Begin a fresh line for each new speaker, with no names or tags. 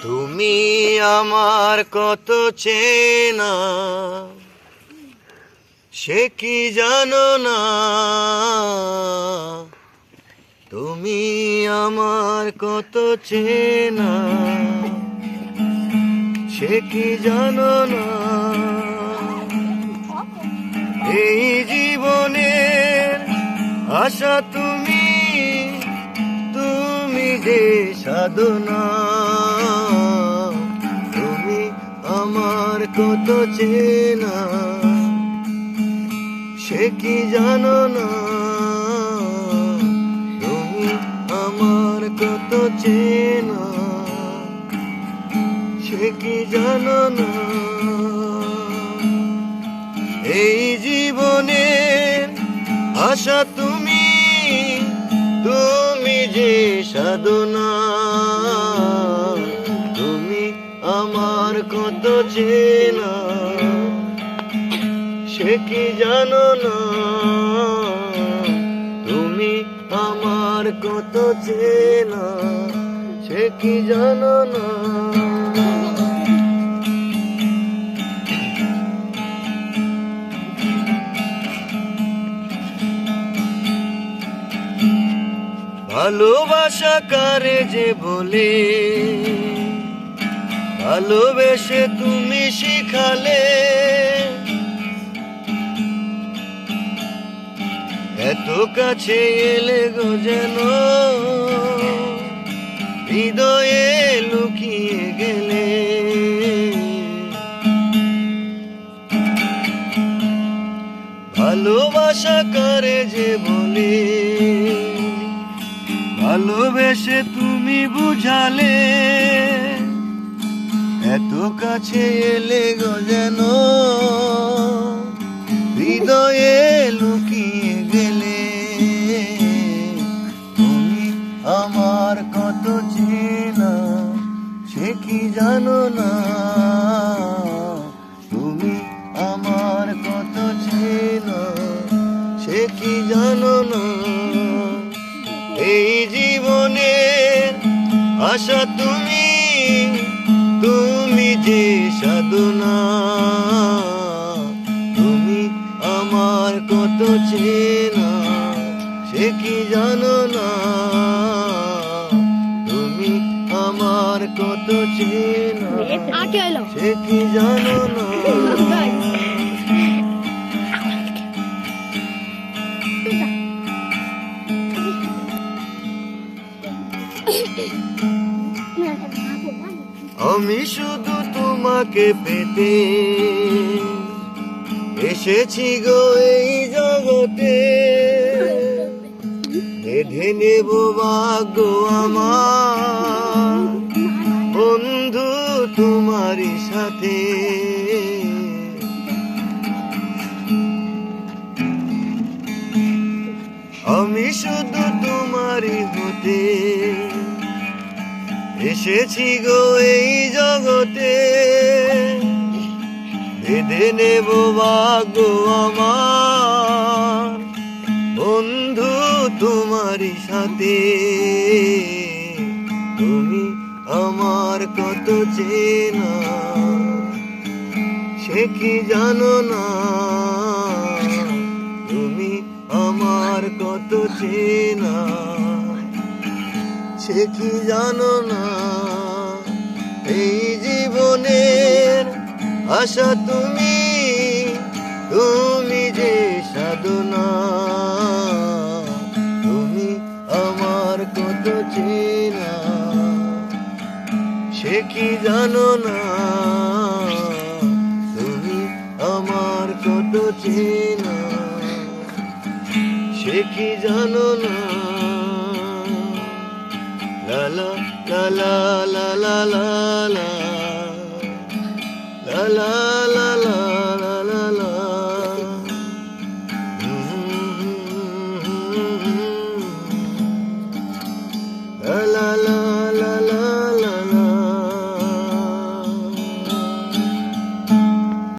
তুমি আমার কত চেনা সে কি জানো না, তুমি আমার কত চেনা সে কি জানো না। এই জীবনের আশা তুমি, তুমি যে সাধনা, তুমি আমার কত চেনা সে কি জানো না, তুমি আমার কত চেনা সে কি জানো না। এই জীবনের আশা তুমি, তুমি যে সাধনা, তুমি আমার কত চেনা সে কি জানো না, তুমি আমার কত চেনা সে কি জানো না। ভালোবাসা কারে যে বলে, ভালোবেসে তুমি শিখালে, এত কাছে এলে গো যেন হৃদয়ে লুকিয়ে গেলে। ভালোবাসা কারে যে বলে, ভালোবেসে তুমি বুঝালে, এত কাছে এলে গো যেন হৃদয়ে লুকিয়ে গেলে। তুমি আমার কত চেনা সে কি জানো না, তুমি আমার কত চেনা সে কি জানো না। এই জীবনের আশা তুমি, তুমি যে সাধনা, তুমি আমার কত চেনা সে কি জানো না, তুমি আমার কত চেনা সে কি জানো না। আমি শুধু তোমাকে পেতে এসেছি গো এই জগতে, বেঁধে নেব ভাগ্য আমার বন্ধু তোমারই সাথে। আমি শুধু তোমারই হতে এসেছি গো এই জগতে, বেঁধে নেব ভাগ্য আমার বন্ধু তোমারই সাথে। তুমি আমার কত চেনা সে কি জানো না, তুমি আমার কত চেনা সে কি জানো না। এই জীবনের আশা তুমি, তুমি যে সাধনা, তুমি আমার কত চেনা সে কি জানো না, তুমি আমার কত চেনা সে কি জানো না। La la la la la la la la la